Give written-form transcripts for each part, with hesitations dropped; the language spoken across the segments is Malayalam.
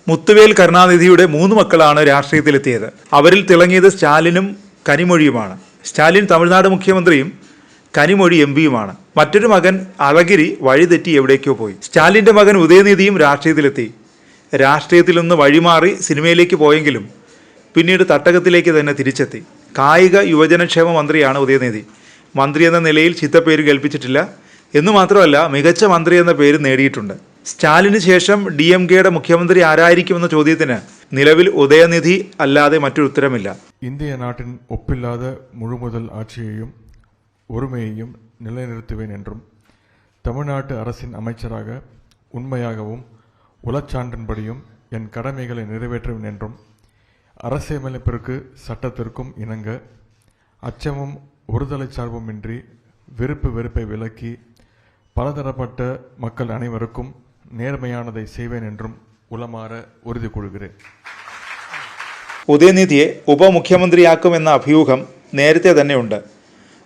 മുത്തുവേൽ കരുണാനിധിയുടെ 3 മക്കളാണ് രാഷ്ട്രീയത്തിലെത്തിയത്. അവരിൽ തിളങ്ങിയത് സ്റ്റാലിനും കനിമൊഴിയുമാണ്. സ്റ്റാലിൻ തമിഴ്നാട് മുഖ്യമന്ത്രിയും കനിമൊഴി എംപിയുമാണ്. മറ്റൊരു മകൻ അളഗിരി വഴിതെറ്റി എവിടേക്കോ പോയി. സ്റ്റാലിൻ്റെ മകൻ ഉദയനിധിയും രാഷ്ട്രീയത്തിലെത്തി. രാഷ്ട്രീയത്തിൽ നിന്ന് വഴിമാറി സിനിമയിലേക്ക് പോയെങ്കിലും പിന്നീട് തട്ടകത്തിലേക്ക് തന്നെ തിരിച്ചെത്തി. കായിക യുവജനക്ഷേമ മന്ത്രിയാണ് ഉദയനിധി. മന്ത്രി എന്ന നിലയിൽ ചിത്തപ്പേര് കേൾപ്പിച്ചിട്ടില്ല. എന്നു മാത്രമല്ല, മികച്ച മന്ത്രി എന്ന പേര് നേടിയിട്ടുണ്ട്. സ്റ്റാലിന് ശേഷം DMKയുടെ മുഖ്യമന്ത്രി ആരായിരിക്കുമെന്ന ചോദ്യത്തിന് നിലവിൽ ഉദയനിധി അല്ലാതെ മറ്റൊരു ഉത്തരമില്ല. இந்திய நாட்டின் ஒப்பில்லாத முழுமுதல் ஆட்சியையும் ஒருமையையும் நிலைநிறுத்துவேன் என்றும் தமிழ்நாட்டு அரசின் அமைச்சராக உண்மையாகவும் உளச்சான்றின்படியும் என் கடமைகளை நிறைவேற்றுவேன் என்றும் அரசியலமைப்பிற்கு சட்டத்திற்கும் இணங்க அச்சமும் ஒருதலை சார்புமின்றி வெறுப்பை விலக்கி பலதரப்பட்ட மக்கள் அனைவருக்கும் നേർമയാണதை செய்வேன் என்றுം ഉളമാറ ഉറുതി കൊള്ളുகிறேன். ഉദയനിധിയെ ഉപമുഖ്യമന്ത്രിയാക്കുമെന്ന അഭ്യൂഹം നേരത്തെ തന്നെയുണ്ട്.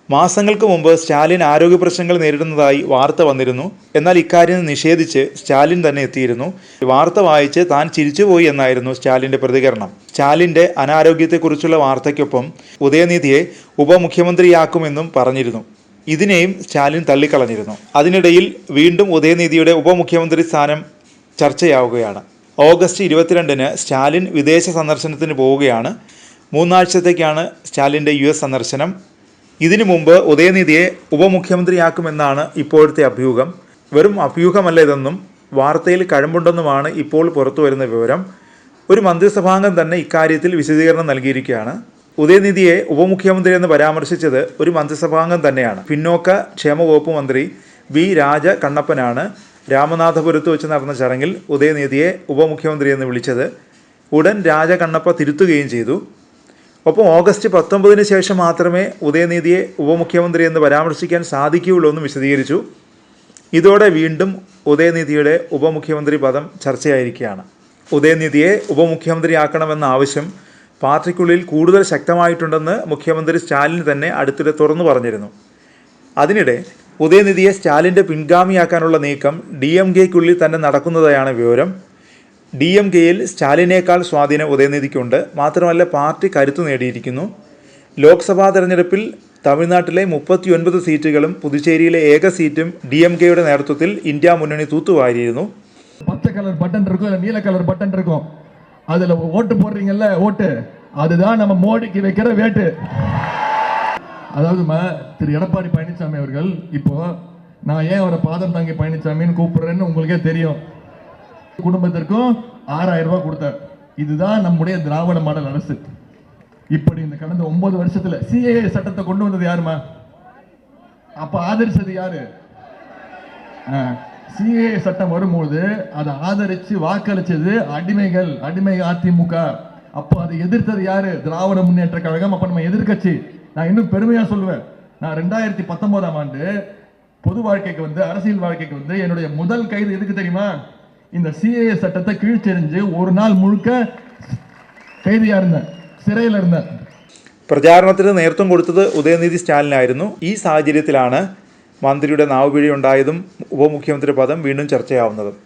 മാസങ്ങൾക്ക് മുമ്പ് സ്റ്റാലിൻ ആരോഗ്യ പ്രശ്നങ്ങൾ നേരിടുന്നതായി വാർത്ത വന്നിരുന്നു. എന്നാൽ ഇക്കാര്യം നിഷേധിച്ച് സ്റ്റാലിൻ തന്നെ എത്തിയിരുന്നു. വാർത്ത വായിച്ച് താൻ ചിരിച്ചുപോയി എന്നായിരുന്നു സ്റ്റാലിൻ്റെ പ്രതികരണം. സ്റ്റാലിൻ്റെ അനാരോഗ്യത്തെക്കുറിച്ചുള്ള വാർത്തയ്ക്കൊപ്പം ഉദയനിധിയെ ഉപമുഖ്യമന്ത്രിയാക്കുമെന്നും പറഞ്ഞിരുന്നു. ഇതിനെയും സ്റ്റാലിൻ തള്ളിക്കളഞ്ഞിരുന്നു. അതിനിടയിൽ വീണ്ടും ഉദയനിധിയുടെ ഉപമുഖ്യമന്ത്രി സ്ഥാനം ചർച്ചയാവുകയാണ്. ഓഗസ്റ്റ് 22-ന് സ്റ്റാലിൻ വിദേശ സന്ദർശനത്തിന് പോവുകയാണ്. 3 ആഴ്ചത്തേക്കാണ് സ്റ്റാലിൻ്റെ US സന്ദർശനം. ഇതിനു മുമ്പ് ഉദയനിധിയെ ഉപമുഖ്യമന്ത്രിയാക്കുമെന്നാണ് ഇപ്പോഴത്തെ അഭ്യൂഹം. വെറും അഭ്യൂഹമല്ല ഇതെന്നും വാർത്തയിൽ കഴമ്പുണ്ടെന്നുമാണ് ഇപ്പോൾ പുറത്തു വരുന്ന വിവരം. ഒരു മന്ത്രിസഭാംഗം തന്നെ ഇക്കാര്യത്തിൽ വിശദീകരണം നൽകിയിരിക്കുകയാണ്. ഉദയനിധിയെ ഉപമുഖ്യമന്ത്രി എന്ന് പരാമർശിച്ചത് ഒരു മന്ത്രിസഭാംഗം തന്നെയാണ്. പിന്നോക്ക ക്ഷേമ വകുപ്പ് മന്ത്രി V. രാജ കണ്ണപ്പനാണ് രാമനാഥപുരത്ത് വെച്ച് നടന്ന ചടങ്ങിൽ ഉദയനിധിയെ ഉപമുഖ്യമന്ത്രി എന്ന് വിളിച്ചത്. ഉടൻ രാജ കണ്ണപ്പ തിരുത്തുകയും ചെയ്തു. ഒപ്പം ഓഗസ്റ്റ് 19-ന് ശേഷം മാത്രമേ ഉദയനിധിയെ ഉപമുഖ്യമന്ത്രി എന്ന് പരാമർശിക്കാൻ സാധിക്കുകയുള്ളൂ എന്നും വിശദീകരിച്ചു. ഇതോടെ വീണ്ടും ഉദയനിധിയുടെ ഉപമുഖ്യമന്ത്രി പദം ചർച്ചയായിരിക്കുകയാണ്. ഉദയനിധിയെ ഉപമുഖ്യമന്ത്രിയാക്കണമെന്ന ആവശ്യം പാർട്ടിക്കുള്ളിൽ കൂടുതൽ ശക്തമായിട്ടുണ്ടെന്ന് മുഖ്യമന്ത്രി സ്റ്റാലിൻ തന്നെ അടുത്തിടെ തുറന്നു പറഞ്ഞിരുന്നു. അതിനിടെ ഉദയനിധിയെ സ്റ്റാലിൻ്റെ പിൻഗാമിയാക്കാനുള്ള നീക്കം DMKയ്ക്കുള്ളിൽ തന്നെ നടക്കുന്നതായാണ് വിവരം. DMKയിൽ സ്റ്റാലിനേക്കാൾ സ്വാധീനം ഉദയനിധിക്കുണ്ട്. മാത്രമല്ല, പാർട്ടി കരുത്തു നേടിയിരിക്കുന്നു. ലോക്സഭാ തെരഞ്ഞെടുപ്പിൽ തമിഴ്നാട്ടിലെ 39 സീറ്റുകളും പുതുച്ചേരിയിലെ ഏക സീറ്റും DMKയുടെ നേതൃത്വത്തിൽ ഇന്ത്യ മുന്നണി തൂത്തുവാരിയിരുന്നു. പച്ച കളർ ബട്ടൺ இருக்கும், இல்ல நீல கலர் பட்டன் இருக்கும். அதுல ஓட்டு போடுறீங்கல்ல, ஓட்டு அதுதான் நம்ம மோடிக்கு வைக்கிற வேட்டு. அதாவது திரு எடப்பாடி பழனிசாமி அவர்கள், இப்போ நான் ஏன் அவரை பாதம் தாங்கி பழனிசாமின்னு கூப்பிடுறேன்னு உங்களுக்கே தெரியும். குடும்பத்திற்கும் 6000 ரூபாய் கொடுத்தார். இதுதான் நம்முடைய திராவிட மாடல் அரசு. இப்படி இந்த கடந்த 9 வருஷத்துல CAA சட்டத்தை கொண்டு வந்தது யாருமா? அப்ப ஆதரிச்சது யாரு? CAA சட்டம் வரும்போது அதை ஆதரிச்சு வாக்களிச்சது அடிமை அதிமுக. அப்போ அதை எதிர்த்தது யாரு? திராவிட முன்னேற்ற கழகம். அப்ப நம்ம எதிர்கட்சி. நான் இன்னும் பெருமையா சொல்லுவேன், நான் 2019ஆம் ஆண்டு பொது வாழ்க்கைக்கு வந்து, அரசியல் வாழ்க்கைக்கு வந்து என்னுடைய முதல் கைது எதுக்கு தெரியுமா? இந்த CAA சட்டத்தை கீழ்ச்செறிஞ்சு ஒரு நாள் முழுக்க கைதியா இருந்தேன், സിറയിൽ ഇരുന്നേൻ. പ്രചാരണത്തിന് നേതൃത്വം കൊടുത്തത് ഉദയനിധി സ്റ്റാലിനായിരുന്നു. ഈ സാഹചര്യത്തിലാണ് മന്ത്രിയുടെ നാവുപിഴയുണ്ടായതും ഉപമുഖ്യമന്ത്രി പദം വീണ്ടും ചർച്ചയാവുന്നതും.